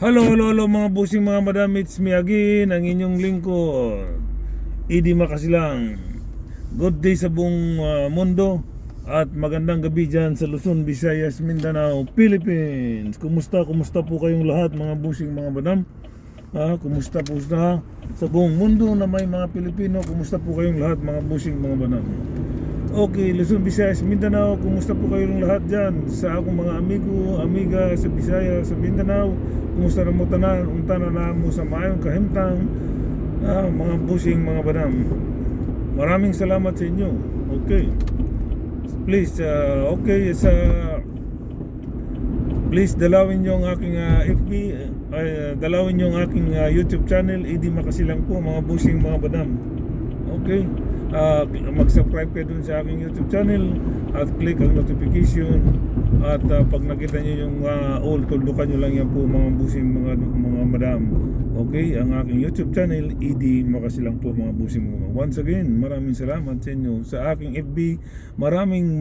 Hello mga busing mga madam, it's me again, ang inyong lingkod, Idi Makasilang. Good day sa buong mundo at magandang gabi dyan sa Luzon, Visayas, Mindanao, Philippines. Kumusta po kayong lahat mga busing mga madam? Kumusta po sa buong mundo na may mga Pilipino? Kumusta po kayong lahat mga busing mga madam? Okay, Luzon, Visayas, Mindanao, kumusta po kayong lahat dyan? Sa akong mga amigo, amiga sa Visayas, sa Mindanao, kumusta na mo tanan, untana na mo sa maayong kahimtang, mga busing, mga badam. Maraming salamat sa inyo. Okay. Please, please dalawin nyo ang aking FB, dalawin nyo ang aking YouTube channel, Idi Makasilang po, mga busing, mga badam. Okay. Mag-subscribe kayo dun sa aking YouTube channel at click ang notification at pag nakita nyo yung all, tuldukan nyo lang yan po mga busing mga madam. Okay, ang aking YouTube channel, Idi Makasilang po mga busing mga. Once again, maraming salamat sa inyo. Sa aking FB, maraming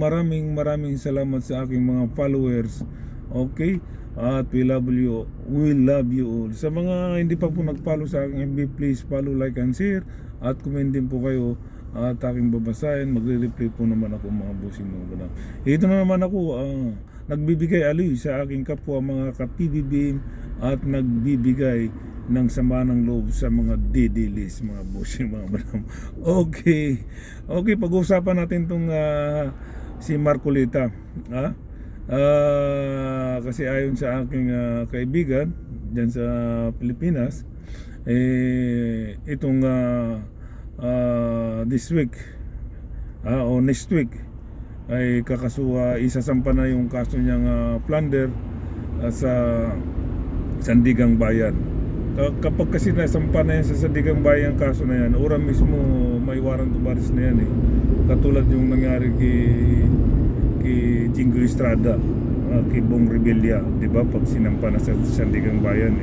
salamat sa aking mga followers. Okay, at we love you all. Sa mga hindi pa po nag-follow sa aking FB, please follow, like and share at comment din po kayo at aking babasahin. Magre-reply po naman ako mga busing mga badam. Ito na naman ako, nagbibigay aliw sa aking kapwa mga ka-PBB at nagbibigay ng sama ng loob sa mga didilis mga busing mga badam. Okay, pag-uusapan natin tong si Marcolita. Kasi ayon sa aking kaibigan dyan sa Pilipinas, itong this week o next week ay isasampa na yung kaso niyang plunder sa Sandigang Bayan. Kapag kasi nasampa na yan sa Sandigang Bayan kaso na yan, ora mismo may warrant of arrest na yan katulad yung nangyari kay Jingo Estrada, kay Bong Revilla, di ba? Pag sinampa na sa Sandigang Bayan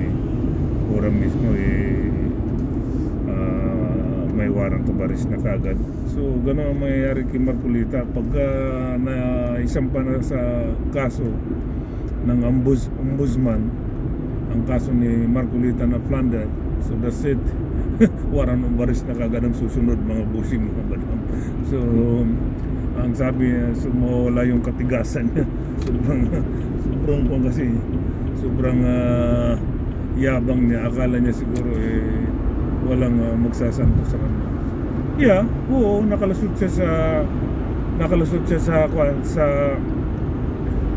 ora mismo may warrant of arrest na kagad. So gano'n ang mayayari kay Marcolita pagka naisampa na sa kaso ng ombudsman ang kaso ni Marcolita na plunder. So that's it. Warrant of arrest na kagad ang susunod mga busing mga badam. So ang sabi niya, sumawala yung katigasan niya. sobrang kung kasi sobrang yabang niya. Akala niya siguro walang magsasanto sa kanya. Yeah, oo, nakalusot siya sa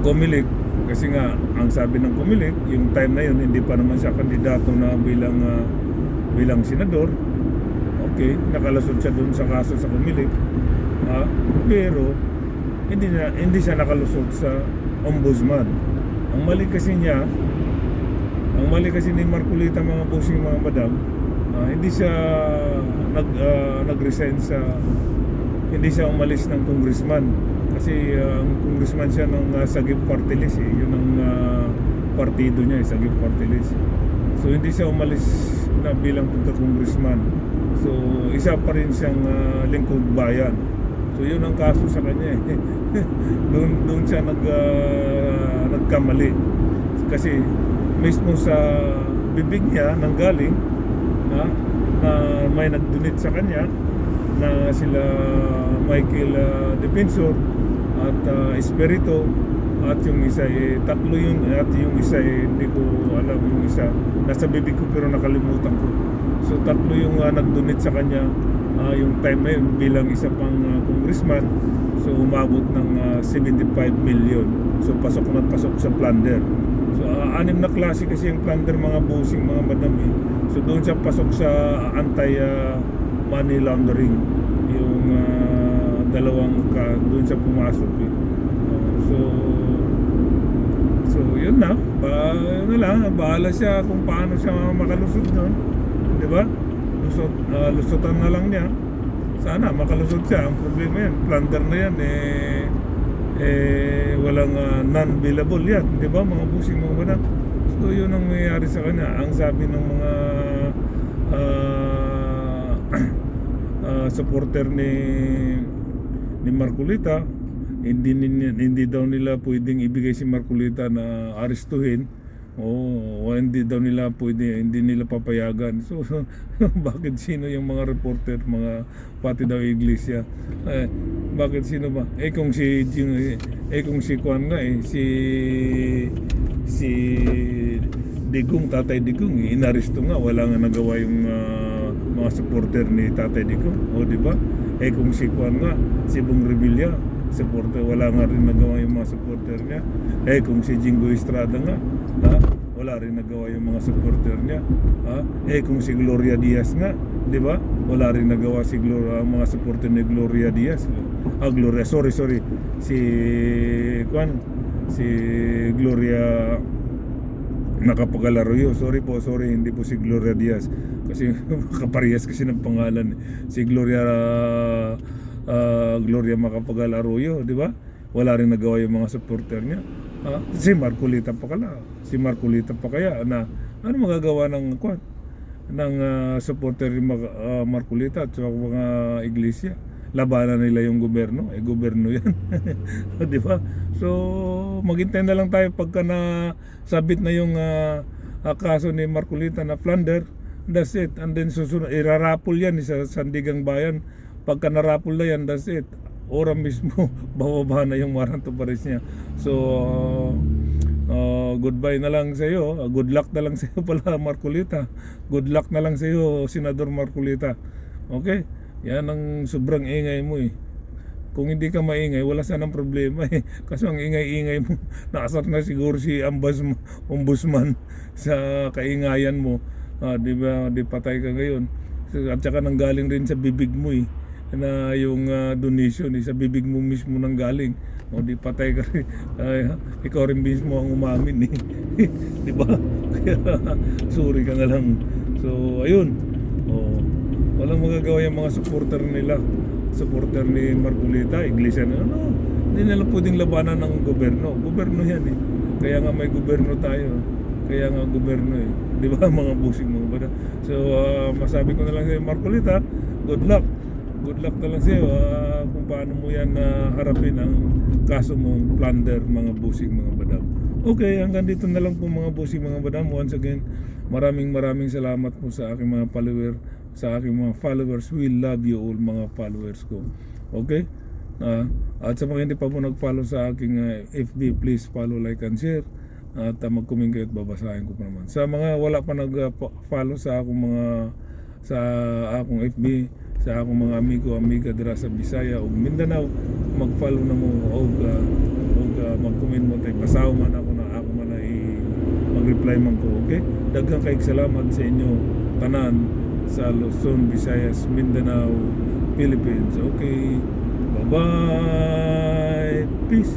Comelec kasi nga ang sabi ng Comelec, yung time na yun hindi pa naman siya kandidato na bilang senador. Okay, nakalusot siya dun sa kaso sa Comelec. Pero hindi siya nakalusot sa ombudsman. Ang mali kasi ni Marcolita mga busing mga madam, hindi siya nag-resign hindi siya umalis ng congressman kasi ang congressman siya ng Sagip Party List yun ang partido niya, Sagip Party List. So hindi siya umalis na bilang pagka-congressman, so isa pa rin siyang lingkod bayan. So yun ang kaso sa kanya doon siya nagkamali kasi mismo sa bibig niya nanggaling na may nag-donate sa kanya na sila Michael Defensor at Espirito at yung isa tatlo yun at yung isa hindi ko alam yung isa nasa bibig ko pero nakalimutan ko. So tatlo yung nag-donate sa kanya yung time na yun bilang isa pang congressman. So umabot ng 75 million. So pasok sa plunder. So anim na klase kasi yung plunder mga busing mga madam So doon siya pasok sa anti-money laundering. Yung doon siya pumasok So yun na. Bahala siya kung paano siya makalusot doon. Di ba? Lusutan na lang niya. Sana makalusot siya. Ang problema yan, plunder na yan walang non-billable yan. Di ba mga busing mga madam? So yun ang mayayari sa kanya. Ang sabi ng mga supporter ni Marcolita, hindi daw nila pwedeng ibigay si Marcolita na arestuhin Oo, hindi daw nila pwede, hindi nila papayagan. So, bakit sino yung mga reporter, mga pati daw iglesia? Bakit sino ba? Kung si kung si Kwan nga si Digong, Tatay Digong, inaresto nga, wala nga nagawa yung mga supporter ni Tatay Digong. O di ba? Kung si Kwan nga, si Bong Revilla, supporter, wala nga rin nagawa yung mga supporter niya. Kung si Jingo Estrada nga, wala rin nagawa yung mga supporter niya. Kung si Gloria Diaz nga, di ba? Wala rin nagawa si mga supporter ni Gloria Diaz. Gloria, sorry. Si Gloria Macapagal Arroyo. Sorry, hindi po si Gloria Diaz. Kasi kaparehas kasi ng pangalan. Si Gloria Macapagal Arroyo, di ba? Wala rin nagawa yung mga supporter niya. Si Marcolita pa kaya na ano magagawa ng supporter ni Marcolita at mga iglesia? Labanan nila yung gobyerno, gobyerno yan. Di ba? So maghintay na lang tayo pagka na sabit na yung kaso ni Marcolita na plunder. That's it. And then susunod, irarapol yan sa Sandigang Bayan. Pagka narapol na yan, that's it. Ora mismo, bababa na yung warrant of arrest niya. So, goodbye na lang sa iyo. Good luck na lang sa iyo pala, Marcolita. Good luck na lang sa iyo, Senador Marcolita. Okay? Yan ang sobrang ingay mo eh. Kung hindi ka maingay, wala sanang problema eh. Kasi ang ingay-ingay mo, nakasar na siguro si Ombudsman sa kaingayan mo. Di ba, di patay ka ngayon. At saka nanggaling rin sa bibig mo eh, na yung donation sa bibig mo mismo nang galing. Di patay ka rin. Ikaw rin mismo ang umamin eh. Di ba? Kaya sorry ka na lang. So ayun. Walang magagawa yung mga supporter nila. Supporter ni Marcolita, iglesia na hindi nila pwedeng labanan ng gobyerno. Gobyerno yan eh. Kaya nga may gobyerno tayo. Kaya nga gobyerno eh. Di ba mga busing mga bada? So masabi ko na lang sa Marcolita, good luck. Good luck na lang sa iyo kung paano mo yan harapin ang kaso mong plunder mga busing mga badam. Okay, hanggang dito na lang po mga busing mga badam. Once again, maraming salamat po sa aking mga followers. We love you all mga followers ko. Okay? At sa mga hindi pa po nag-follow sa aking FB, please follow, like, and share. At mag-comment kayo at babasahin ko pa naman. Sa mga wala pa nag-follow sa akong FB, sa akong mga amiga dira sa Bisaya o Mindanao, mag-follow na mo o mag-comment mo tayo. Pasaw man ako na mag-reply man ko. Okay? Daghang kayong salamat sa inyo tanan sa Luzon, Visayas, Mindanao, Philippines. Okay? Bye-bye! Peace!